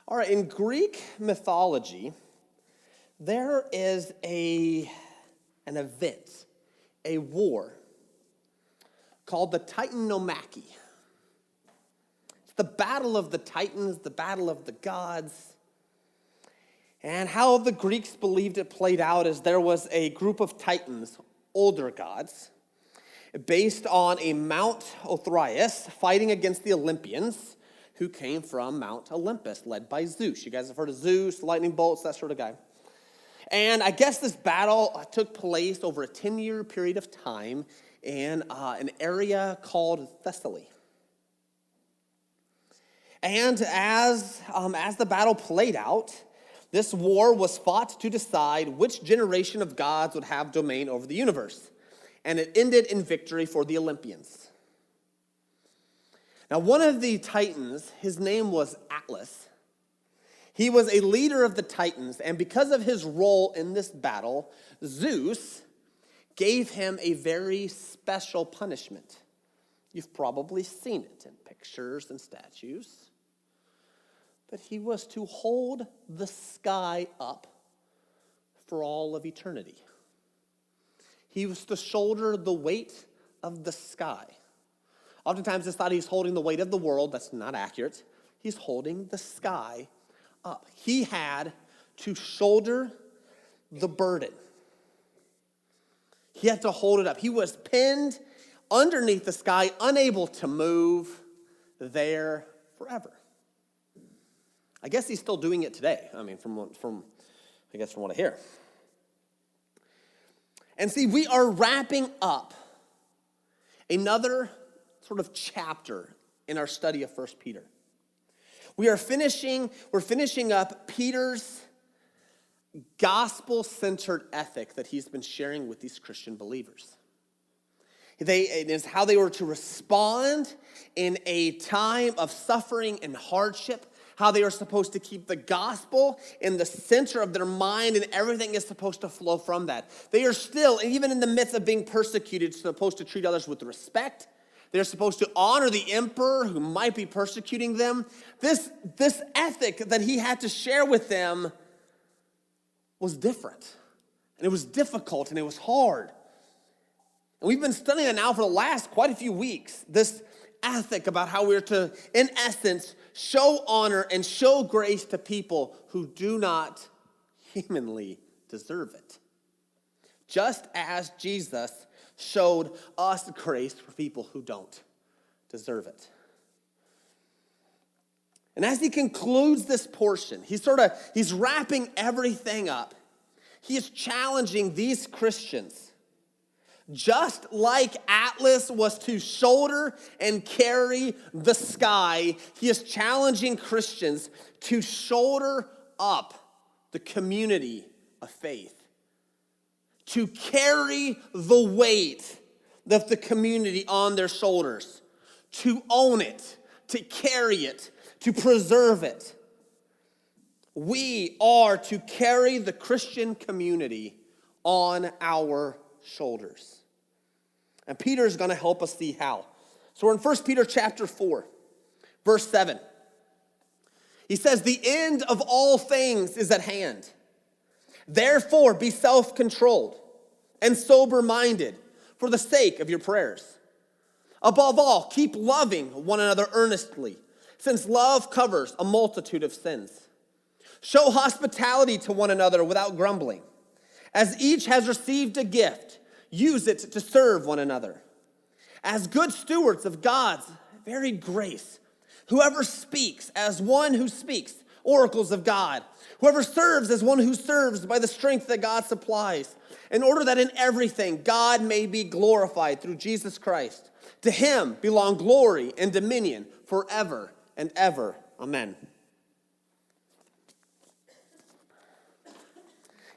All right, in Greek mythology, there is an event, a war, called the Titanomachy. It's the battle of the Titans, the battle of the gods. And how the Greeks believed it played out is there was a group of Titans, older gods, based on a Mount Othryus fighting against the Olympians who came from Mount Olympus, led by Zeus. You guys have heard of Zeus, lightning bolts, that sort of guy. And I guess this battle took place over a 10-year period of time in an area called Thessaly. And as the battle played out, this war was fought to decide which generation of gods would have domain over the universe. And it ended in victory for the Olympians. Now, one of the Titans, his name was Atlas. He was a leader of the Titans, and because of his role in this battle, Zeus gave him a very special punishment. You've probably seen it in pictures and statues. But he was to hold the sky up for all of eternity. He was to shoulder the weight of the sky. Oftentimes it's thought he's holding the weight of the world. That's not accurate. He's holding the sky up. He had to shoulder the burden. He had to hold it up. He was pinned underneath the sky, unable to move there forever. I guess he's still doing it today. I mean, from what I hear. And see, we are wrapping up another sort of chapter in our study of 1 Peter. We're finishing up Peter's gospel-centered ethic that he's been sharing with these Christian believers. It is how they were to respond in a time of suffering and hardship, how they are supposed to keep the gospel in the center of their mind, and everything is supposed to flow from that. They are still, even in the midst of being persecuted, supposed to treat others with respect. They're supposed to honor the emperor who might be persecuting them. This ethic that he had to share with them was different. And it was difficult and it was hard. And we've been studying it now for the last quite a few weeks. This ethic about how we're to, in essence, show honor and show grace to people who do not humanly deserve it. Just as Jesus showed us grace for people who don't deserve it. And as he concludes this portion, he's wrapping everything up. He is challenging these Christians. Just like Atlas was to shoulder and carry the sky, he is challenging Christians to shoulder up the community of faith. To carry the weight of the community on their shoulders, to own it, to carry it, to preserve it. We are to carry the Christian community on our shoulders. And Peter is going to help us see how. So we're in 1 Peter chapter 4, verse 7. He says, "The end of all things is at hand. Therefore, be self-controlled and sober-minded for the sake of your prayers. Above all, keep loving one another earnestly, since love covers a multitude of sins. Show hospitality to one another without grumbling. As each has received a gift, use it to serve one another. As good stewards of God's varied grace, whoever speaks as one who speaks oracles of God, whoever serves as one who serves by the strength that God supplies, in order that in everything God may be glorified through Jesus Christ. To him belong glory and dominion forever and ever. Amen."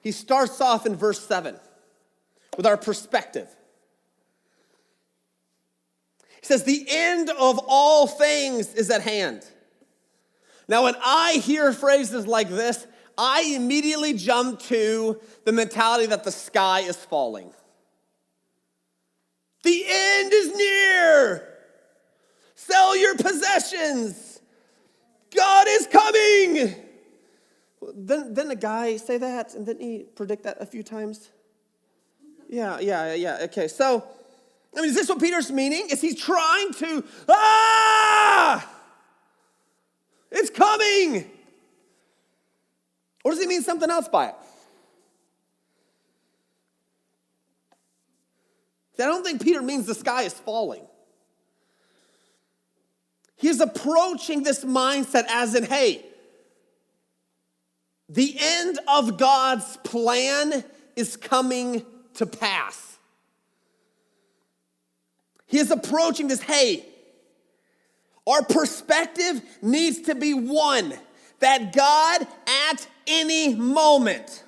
He starts off in verse 7 with our perspective. He says, "The end of all things is at hand." Now, when I hear phrases like this, I immediately jump to the mentality that the sky is falling. The end is near. Sell your possessions. God is coming. Didn't a guy say that? And didn't he predict that a few times? Yeah. Okay, so, is this what Peter's meaning? Is he trying to, it's coming? Or does he mean something else by it? I don't think Peter means the sky is falling. He's approaching this mindset as in, hey, the end of God's plan is coming to pass. He is approaching this, hey, our perspective needs to be one, that God at any moment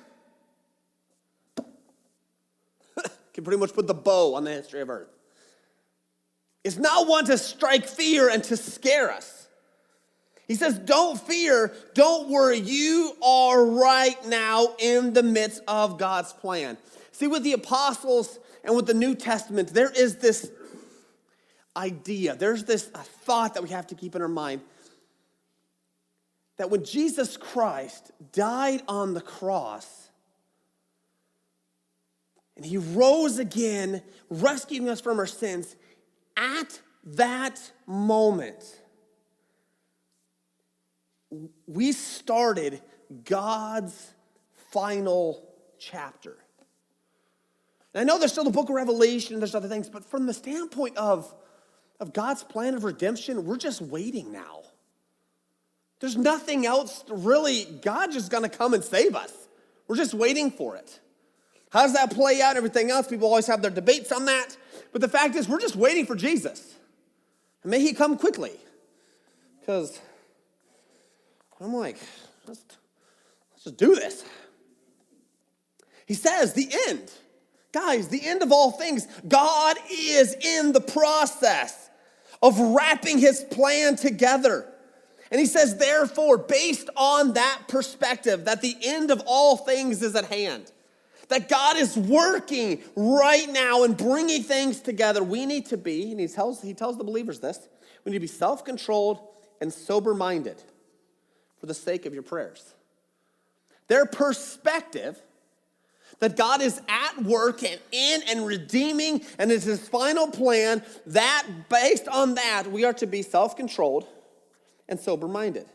can pretty much put the bow on the history of earth. It's not one to strike fear and to scare us. He says, don't fear, don't worry. You are right now in the midst of God's plan. See, with the apostles and with the New Testament, there is this idea, there's this thought that we have to keep in our mind, that when Jesus Christ died on the cross, and he rose again, rescuing us from our sins, at that moment, we started God's final chapter. And I know there's still the book of Revelation, there's other things, but from the standpoint of God's plan of redemption, we're just waiting now. There's nothing else really, God's just gonna come and save us. We're just waiting for it. How does that play out? Everything else, people always have their debates on that. But the fact is, we're just waiting for Jesus. And may he come quickly. Because I'm like, let's just do this. He says, the end. Guys, the end of all things. God is in the process of wrapping his plan together. And he says, therefore, based on that perspective, that the end of all things is at hand, that God is working right now and bringing things together, we need to be, and he tells the believers this, we need to be self-controlled and sober-minded for the sake of your prayers. Their perspective that God is at work and in and redeeming, and it's his final plan, that based on that, we are to be self-controlled and sober-minded.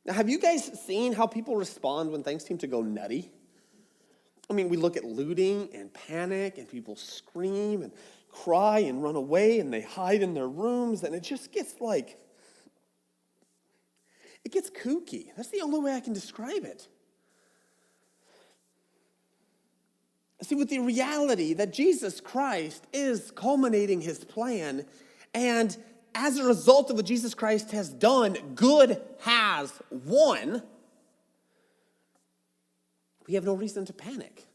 Now, have you guys seen how people respond when things seem to go nutty? We look at looting and panic, and people scream and cry and run away, and they hide in their rooms, and it just gets it gets kooky. That's the only way I can describe it. See, with the reality that Jesus Christ is culminating his plan, and as a result of what Jesus Christ has done, good has won, we have no reason to panic.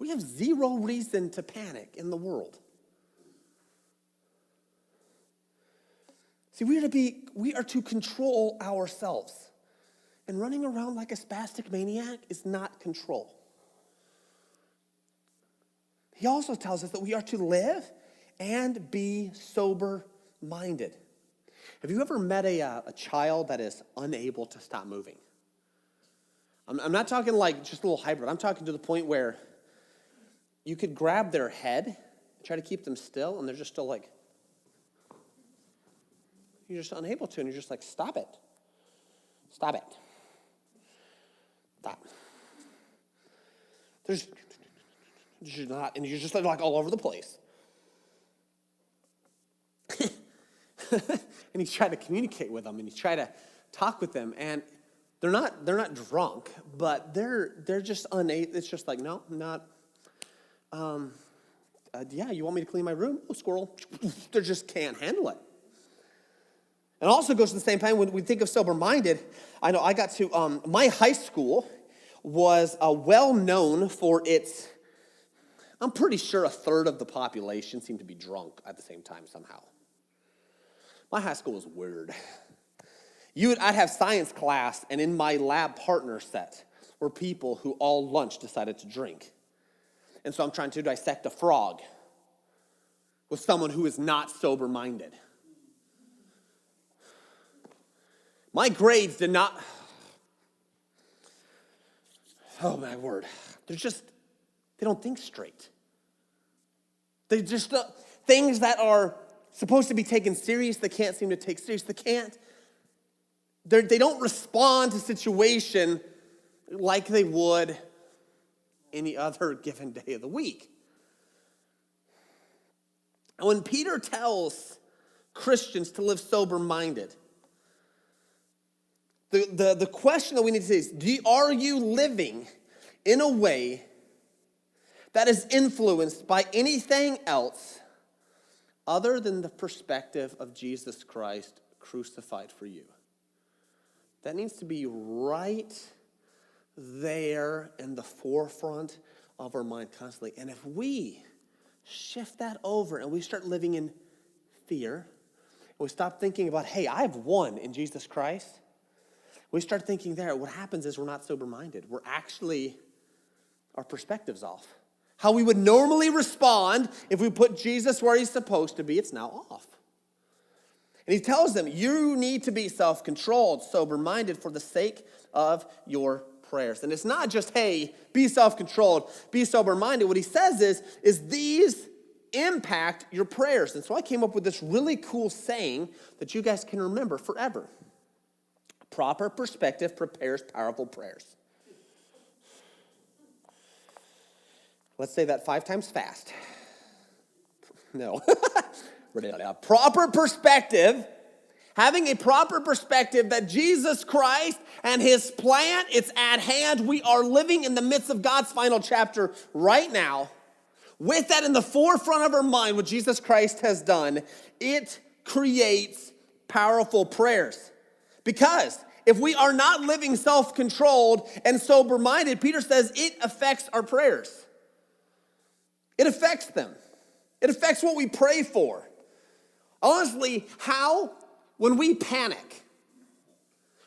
We have zero reason to panic in the world. See, we are to control ourselves. And running around like a spastic maniac is not control. He also tells us that we are to live and be sober-minded. Have you ever met a child that is unable to stop moving? I'm not talking like just a little hybrid. I'm talking to the point where you could grab their head and try to keep them still, and they're just still like, you're just unable to, and you're just like, stop it. Stop it. Stop. You're not, and you're just like all over the place. And he's trying to communicate with them, and he's trying to talk with them, and they're not drunk, but they're just unable. It's just like, no, not. Yeah, you want me to clean my room? Oh, squirrel. They just can't handle it. And also goes to the same time when we think of sober-minded. I know I got to, my high school was well known for its, I'm pretty sure a third of the population seemed to be drunk at the same time somehow. My high school was weird. I'd have science class, and in my lab partner set were people who all lunch decided to drink. And so I'm trying to dissect a frog with someone who is not sober-minded. My grades did not, oh my word, they don't think straight. They just, things that are supposed to be taken serious, they can't seem to take serious. They don't respond to situation like they would any other given day of the week. And when Peter tells Christians to live sober-minded, the question that we need to say is, are you living in a way that is influenced by anything else other than the perspective of Jesus Christ crucified for you? That needs to be right there in the forefront of our mind constantly. And if we shift that over and we start living in fear, and we stop thinking about, hey, I have won in Jesus Christ, we start thinking there, what happens is we're not sober-minded. Our perspective's off. How we would normally respond if we put Jesus where he's supposed to be, it's now off. And he tells them, you need to be self-controlled, sober-minded for the sake of your prayers. And it's not just, hey, be self-controlled, be sober-minded. What he says is these impact your prayers. And so I came up with this really cool saying that you guys can remember forever. Proper perspective prepares powerful prayers. Let's say that 5 times fast. No. Proper perspective, having a proper perspective that Jesus Christ and his plan, it's at hand. We are living in the midst of God's final chapter right now. With that in the forefront of our mind, what Jesus Christ has done, it creates powerful prayers. Because if we are not living self-controlled and sober-minded, Peter says it affects our prayers. It affects them. It affects what we pray for. Honestly, when we panic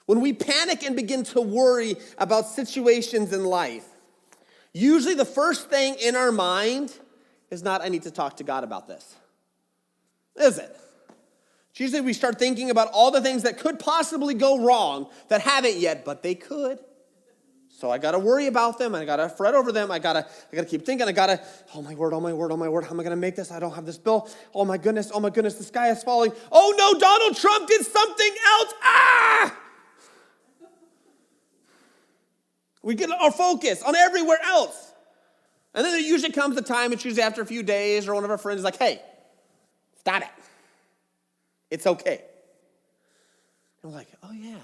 and begin to worry about situations in life, usually the first thing in our mind is not, I need to talk to God about this. Is it? Usually we start thinking about all the things that could possibly go wrong that haven't yet, but they could. So I got to worry about them. I got to fret over them. I got to keep thinking. Oh my word, how am I going to make this? I don't have this bill. Oh my goodness, the sky is falling. Oh no, Donald Trump did something else. We get our focus on everywhere else. And then there usually comes a time, it's usually after a few days, or one of our friends is like, hey, stop it. It's okay. And we're like, oh yeah.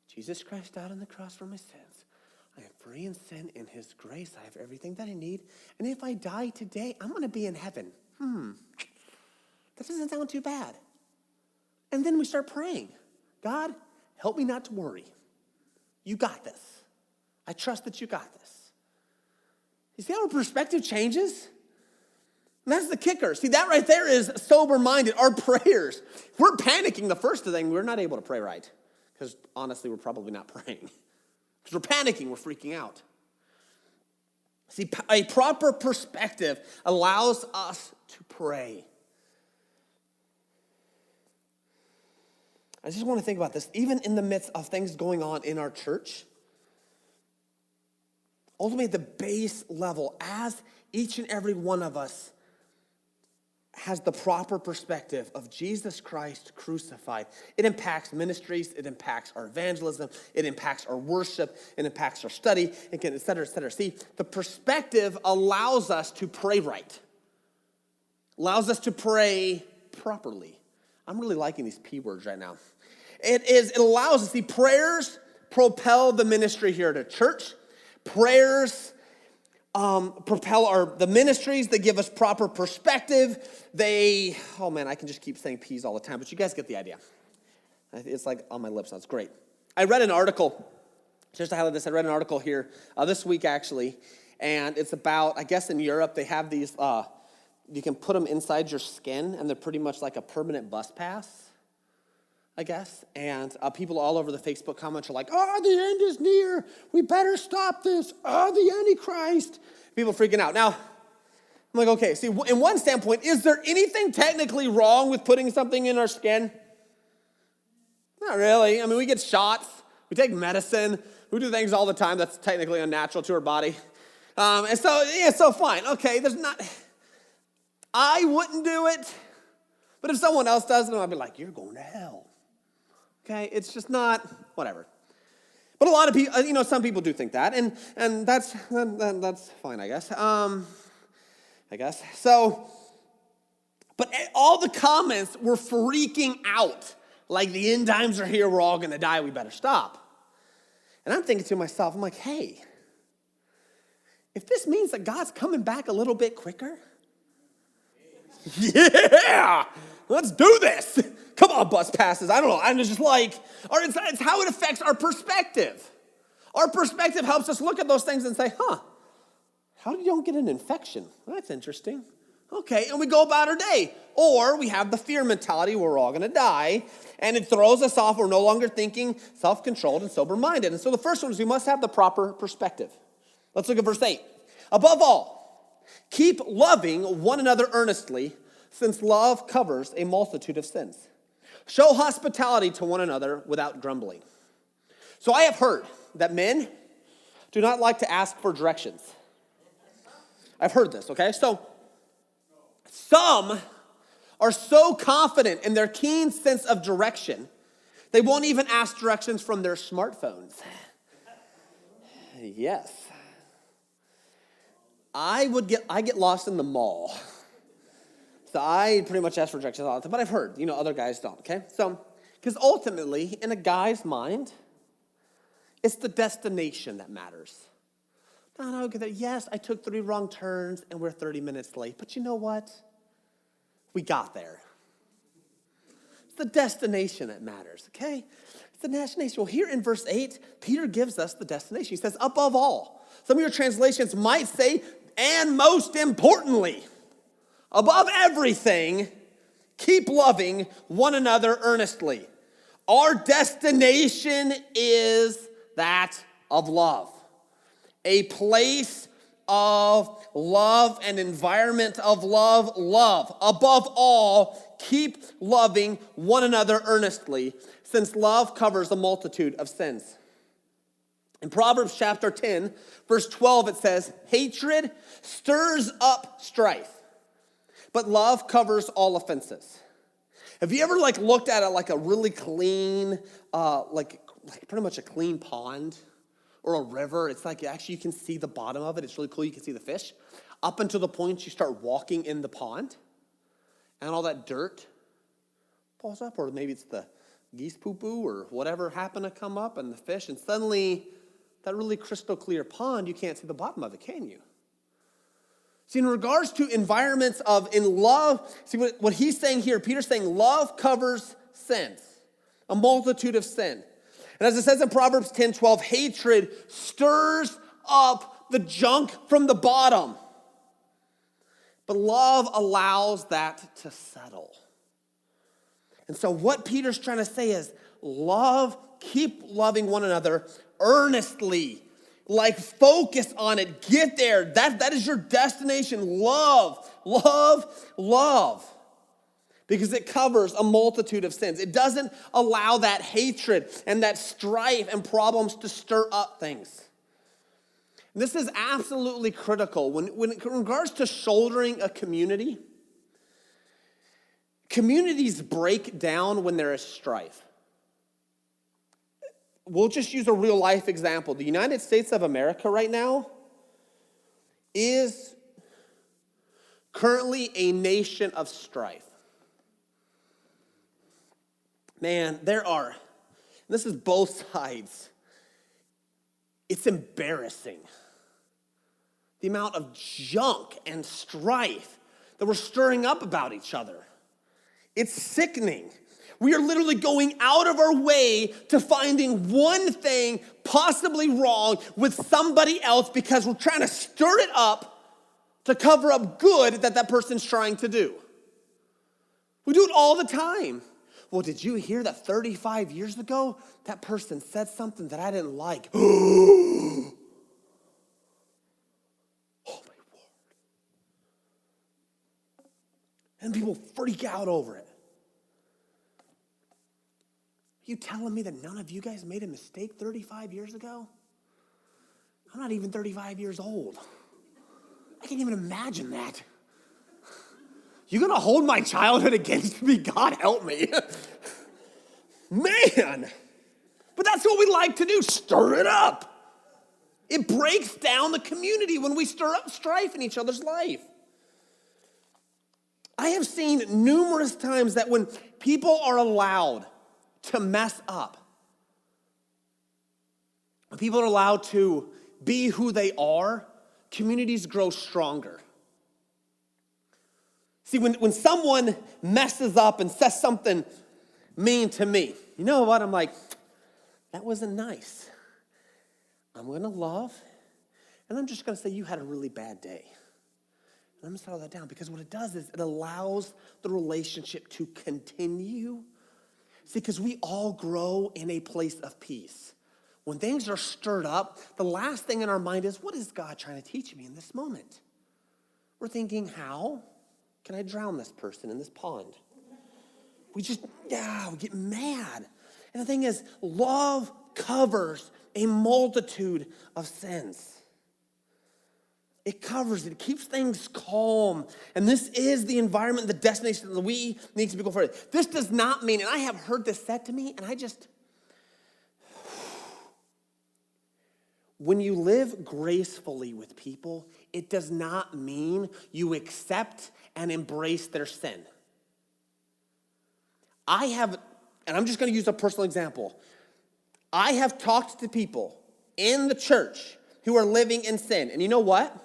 Jesus Christ died on the cross for my sins. I am free in sin. In his grace, I have everything that I need. And if I die today, I'm going to be in heaven. That doesn't sound too bad. And then we start praying. God, help me not to worry. You got this. I trust that you got this. You see how our perspective changes? And that's the kicker. See, that right there is sober-minded. Our prayers. If we're panicking, the first thing, we're not able to pray right. Because honestly, we're probably not praying. Because we're panicking, we're freaking out. See, a proper perspective allows us to pray. I just want to think about this. Even in the midst of things going on in our church, ultimately at the base level, as each and every one of us has the proper perspective of Jesus Christ crucified, it impacts ministries, it impacts our evangelism, it impacts our worship, it impacts our study, et cetera, et cetera. See, the perspective allows us to pray right, allows us to pray properly. I'm really liking these P words right now. It allows us, see, prayers propel the ministry here at a church. Prayers propel the ministries. They give us proper perspective. I can just keep saying P's all the time, but you guys get the idea. It's like on my lips now. It's great. I read an article, just to highlight this, I read an article here this week actually, and it's about, I guess in Europe, they have these, you can put them inside your skin, and they're pretty much like a permanent bus pass, I guess. And people all over the Facebook comments are like, oh, the end is near. We better stop this. Oh, the Antichrist. People freaking out. Now, I'm like, okay, see, in one standpoint, is there anything technically wrong with putting something in our skin? Not Not really. I mean, we get shots. We take medicine. We do things all the time that's technically unnatural to our body. So fine. Okay, I wouldn't do it. But if someone else does it, I'd be like, you're going to hell. Okay, it's just not, whatever. But a lot of people, some people do think that, and that's fine, I guess. So, but all the comments were freaking out. Like, the end times are here, we're all going to die, we better stop. And I'm thinking to myself, I'm like, hey, if this means that God's coming back a little bit quicker, yeah, let's do this. Come on, bus passes. I don't know. I'm just like, or it's how it affects our perspective. Our perspective helps us look at those things and say, how did you don't get an infection? Well, that's interesting. Okay, and we go about our day. Or we have the fear mentality where we're all going to die, and it throws us off. We're no longer thinking self-controlled and sober-minded. And so the first one is we must have the proper perspective. Let's look at verse 8. Above all, keep loving one another earnestly, since love covers a multitude of sins. Show hospitality to one another without grumbling. So I have heard that men do not like to ask for directions. I've heard this, okay? So some are so confident in their keen sense of direction, they won't even ask directions from their smartphones. Yes. I get lost in the mall. So I pretty much ask for directions all the time, but I've heard, other guys don't, okay? So, because ultimately, in a guy's mind, it's the destination that matters. No, yes, I took 3 wrong turns and we're 30 minutes late, but you know what? We got there. It's the destination that matters, okay? It's the destination. Well, here in verse 8, Peter gives us the destination. He says, above all. Some of your translations might say, and most importantly, above everything, keep loving one another earnestly. Our destination is that of love. A place of love, an environment of love. Above all, keep loving one another earnestly, since love covers a multitude of sins. In Proverbs chapter 10, verse 12, it says, hatred stirs up strife, but love covers all offenses. Have you ever looked at it like a really clean, like pretty much a clean pond or a river? It's like actually you can see the bottom of it. It's really cool. You can see the fish up until the point you start walking in the pond and all that dirt falls up, or maybe it's the geese poo-poo or whatever happened to come up and the fish, and suddenly that really crystal clear pond, you can't see the bottom of it, can you? See, in regards to environments in love, see what he's saying here, Peter's saying love covers sins, a multitude of sin. And as it says in Proverbs 10:12, hatred stirs up the junk from the bottom. But love allows that to settle. And so what Peter's trying to say is keep loving one another earnestly. Focus on it. Get there. That is your destination. Love. Because it covers a multitude of sins. It doesn't allow that hatred and that strife and problems to stir up things. And this is absolutely critical. When in regards to shouldering a community, communities break down when there is strife. We'll just use a real life example. The United States of America right now is currently a nation of strife. Man, this is both sides. It's embarrassing. The amount of junk and strife that we're stirring up about each other. It's sickening. We are literally going out of our way to finding one thing possibly wrong with somebody else because we're trying to stir it up to cover up good that person's trying to do. We do it all the time. Well, did you hear that 35 years ago, that person said something that I didn't like? Oh, my word. And people freak out over it. You telling me that none of you guys made a mistake 35 years ago? I'm not even 35 years old. I can't even imagine that. You're going to hold my childhood against me? God help me. Man. But that's what we like to do, stir it up. It breaks down the community when we stir up strife in each other's life. I have seen numerous times that when people are allowed to mess up, when people are allowed to be who they are, communities grow stronger. See, when someone messes up and says something mean to me, you know what? I'm like, that wasn't nice. I'm going to love, and I'm just going to say you had a really bad day. And I'm going to settle that down because what it does is it allows the relationship to continue. See, because we all grow in a place of peace. When things are stirred up, the last thing in our mind is, what is God trying to teach me in this moment? We're thinking, how can I drown this person in this pond? We get mad. And the thing is, love covers a multitude of sins. It covers it. It keeps things calm. And this is the environment, the destination that we need to be going for. This does not mean, and I have heard this said to me, and when you live gracefully with people, it does not mean you accept and embrace their sin. And I'm just going to use a personal example. I have talked to people in the church who are living in sin. And you know what?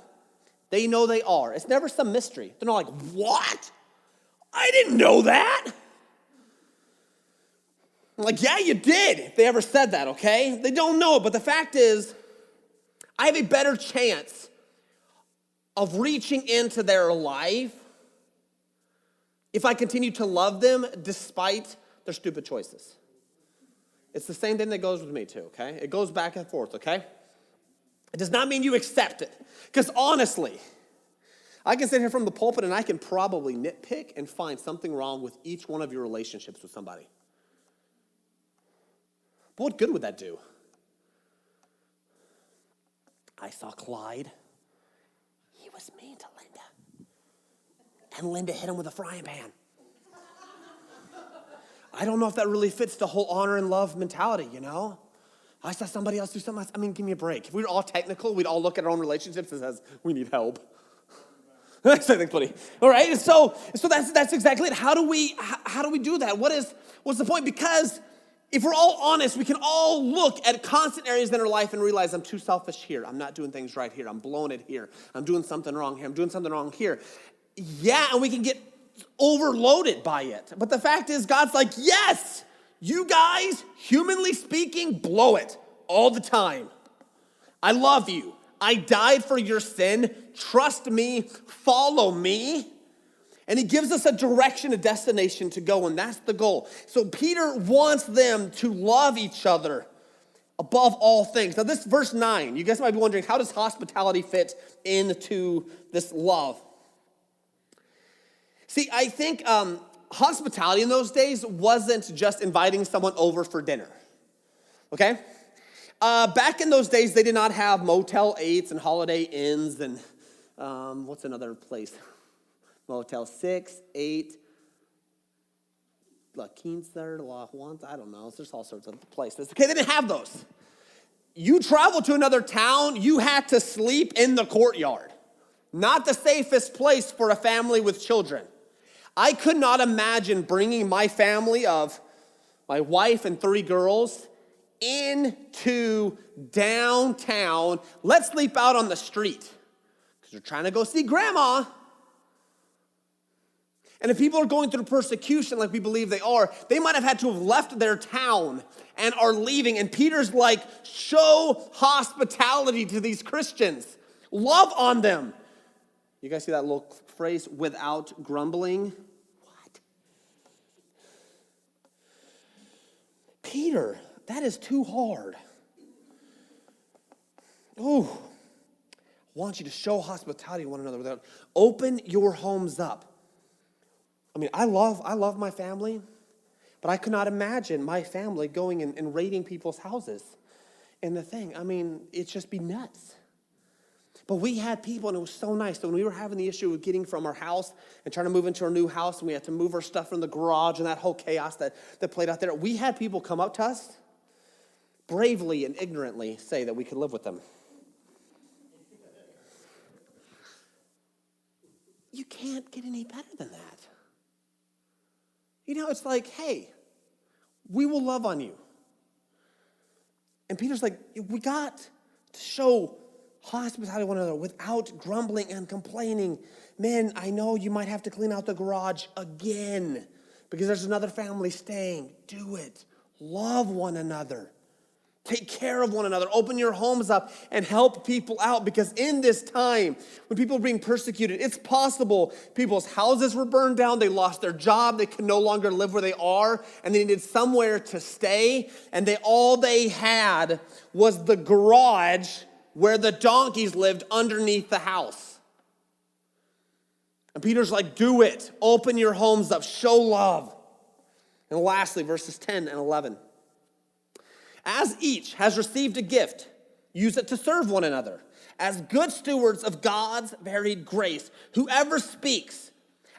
They know they are. It's never some mystery. They're not like, what? I didn't know that. I'm like, yeah, you did, if they ever said that, okay? They don't know it, but the fact is, I have a better chance of reaching into their life if I continue to love them despite their stupid choices. It's the same thing that goes with me too, okay? It goes back and forth, okay? It does not mean you accept it. Because honestly, I can sit here from the pulpit and I can probably nitpick and find something wrong with each one of your relationships with somebody. But what good would that do? I saw Clyde. He was mean to Linda. And Linda hit him with a frying pan. I don't know if that really fits the whole honor and love mentality, you know? I saw somebody else do something else. I mean, give me a break. If we were all technical, we'd all look at our own relationships and says, we need help. Thanks, buddy. All right, so that's exactly it. How do we do that? What's the point? Because if we're all honest, we can all look at constant areas in our life and realize I'm too selfish here. I'm not doing things right here. I'm blowing it here. I'm doing something wrong here. I'm doing something wrong here. Yeah, and we can get overloaded by it. But the fact is, God's like, yes, you guys, humanly speaking, blow it all the time. I love you. I died for your sin. Trust me. Follow me. And he gives us a direction, a destination to go, and that's the goal. So Peter wants them to love each other above all things. Now this verse 9, you guys might be wondering, how does hospitality fit into this love? See, I think hospitality in those days wasn't just inviting someone over for dinner, okay? Back in those days, they did not have Motel 8s and Holiday Inns and what's another place? Motel 6, 8, La Quinta, La Juanta, I don't know. There's all sorts of places. Okay, they didn't have those. You traveled to another town, you had to sleep in the courtyard. Not the safest place for a family with children. I could not imagine bringing my family of my wife and 3 girls into downtown. Let's sleep out on the street because we're trying to go see grandma. And if people are going through persecution like we believe they are, they might have had to have left their town and are leaving. And Peter's like, show hospitality to these Christians. Love on them. You guys see that little phrase, without grumbling? What? Peter, that is too hard. Oh, I want you to show hospitality to one another without, open your homes up. I mean, I love my family, But I could not imagine my family going and raiding people's houses and the thing. I mean, it'd just be nuts. But we had people, and it was so nice. So when we were having the issue with getting from our house and trying to move into our new house, and we had to move our stuff from the garage and that whole chaos that played out there, we had people come up to us, bravely and ignorantly say that we could live with them. You can't get any better than that. You know, it's like, hey, we will love on you. And Peter's like, we got to show hospitality to one another without grumbling and complaining. Man, I know you might have to clean out the garage again because there's another family staying. Do it. Love one another. Take care of one another. Open your homes up and help people out, because in this time when people are being persecuted, it's possible people's houses were burned down, they lost their job, they could no longer live where they are, and they needed somewhere to stay, and all they had was the garage where the donkeys lived underneath the house. And Peter's like, do it. Open your homes up. Show love. And lastly, verses 10 and 11. As each has received a gift, use it to serve one another as good stewards of God's varied grace. Whoever speaks,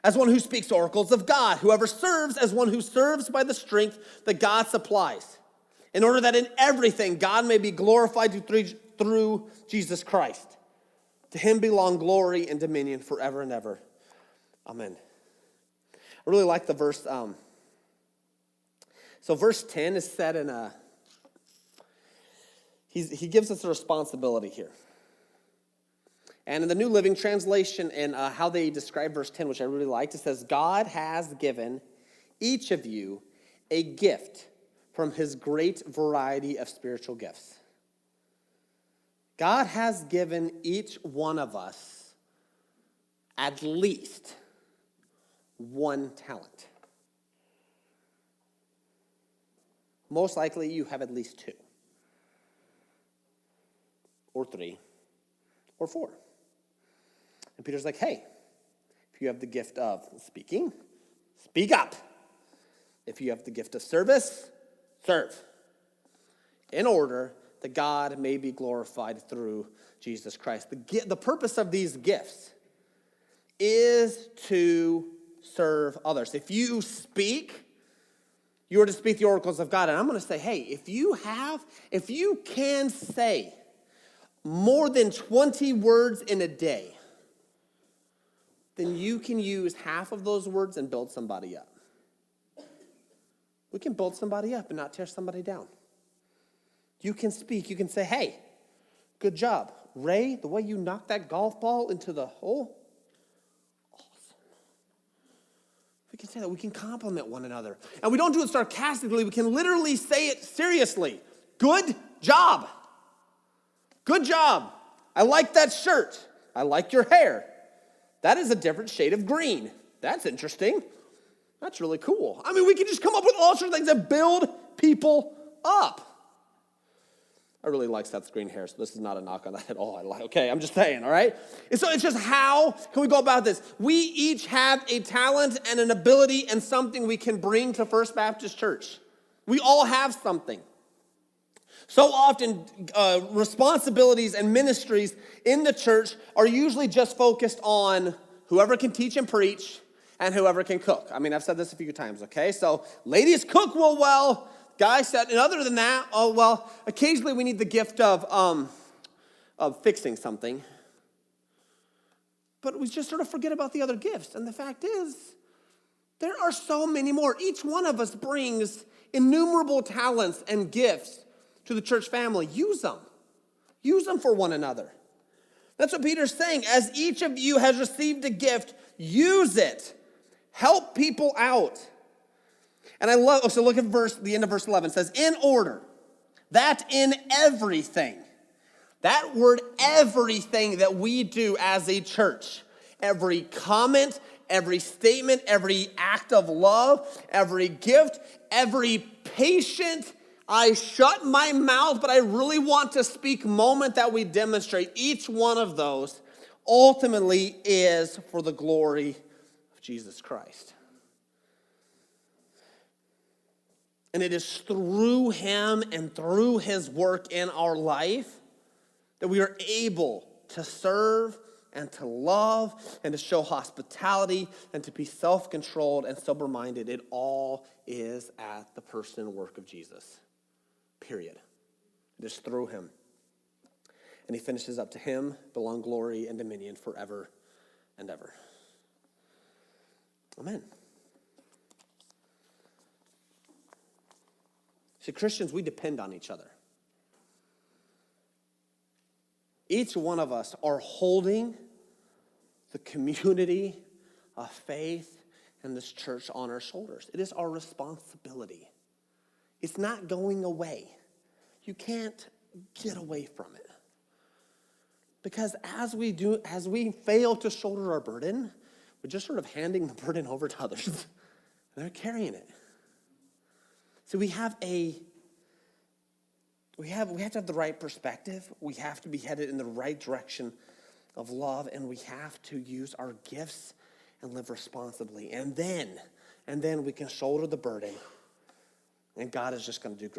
as one who speaks oracles of God. Whoever serves, as one who serves by the strength that God supplies, in order that in everything God may be glorified through Jesus Christ. To him belong glory and dominion forever and ever. Amen. I really like the verse. So verse 10 is set in a... He gives us a responsibility here. And in the New Living Translation, and how they describe verse 10, which I really liked, it says, God has given each of you a gift from his great variety of spiritual gifts. God has given each one of us at least one talent. Most likely you have at least two, or three, or four. And Peter's like, hey, if you have the gift of speaking, speak up. If you have the gift of service, serve. In order that God may be glorified through Jesus Christ. The purpose of these gifts is to serve others. If you speak, you are to speak the oracles of God. And I'm going to say, hey, if you can say more than 20 words in a day, then you can use half of those words and build somebody up. We can build somebody up and not tear somebody down. You can speak. You can say, hey, good job. Ray, the way you knocked that golf ball into the hole, awesome. We can say that. We can compliment one another. And we don't do it sarcastically. We can literally say it seriously. Good job. Good job. I like that shirt. I like your hair. That is a different shade of green. That's interesting. That's really cool. I mean, we can just come up with all sorts of things that build people up. I really like Seth's green hair, so this is not a knock on that at all. I'm just saying, all right? And so it's just, how can we go about this? We each have a talent and an ability and something we can bring to First Baptist Church. We all have something. So often, responsibilities and ministries in the church are usually just focused on whoever can teach and preach and whoever can cook. I mean, I've said this a few times, okay? So ladies cook real well. Guys said, and other than that, occasionally we need the gift of fixing something. But we just sort of forget about the other gifts. And the fact is, there are so many more. Each one of us brings innumerable talents and gifts to the church family. Use them. Use them for one another. That's what Peter's saying. As each of you has received a gift, use it. Help people out. And I love, so look at the end of verse 11. It says, in order, that in everything, that word everything that we do as a church, every comment, every statement, every act of love, every gift, every patient, I shut my mouth, but I really want to speak moment that we demonstrate, each one of those ultimately is for the glory of Jesus Christ. And it is through him and through his work in our life that we are able to serve and to love and to show hospitality and to be self-controlled and sober-minded. It all is at the person and work of Jesus. Period. It is through him. And he finishes up, to him belong glory and dominion forever and ever. Amen. See, Christians, we depend on each other. Each one of us are holding the community of faith and this church on our shoulders. It is our responsibility. It's not going away. You can't get away from it. Because as we fail to shoulder our burden, we're just sort of handing the burden over to others. And they're carrying it. So we have to have the right perspective. We have to be headed in the right direction of love, and we have to use our gifts and live responsibly. And then we can shoulder the burden, and God is just going to do great.